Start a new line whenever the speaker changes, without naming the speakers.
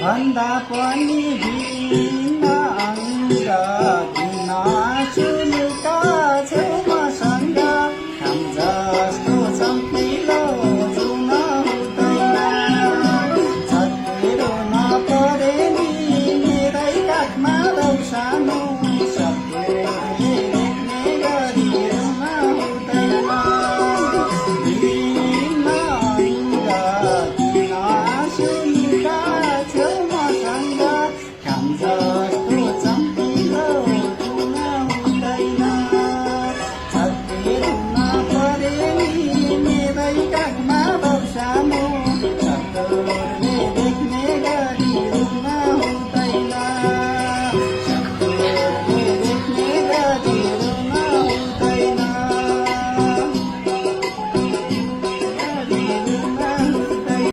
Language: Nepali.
भन्दा पनि भिन्न अङ्ग किन सुनिका छेउ मसँग काम जस्तो चम्किलो जुन हुँदैन छत्तिरो नपरे नि मेरै काखमा रौ सानो सबले देख्ने गरी रुन हुँदैन भिन्न अङ्ग किन सुनिका छेउ मसँग काम जस्तो चम्किलो जुन हुँदैन छत्तिरो नपरे नि मेरै काखमा रौ सानो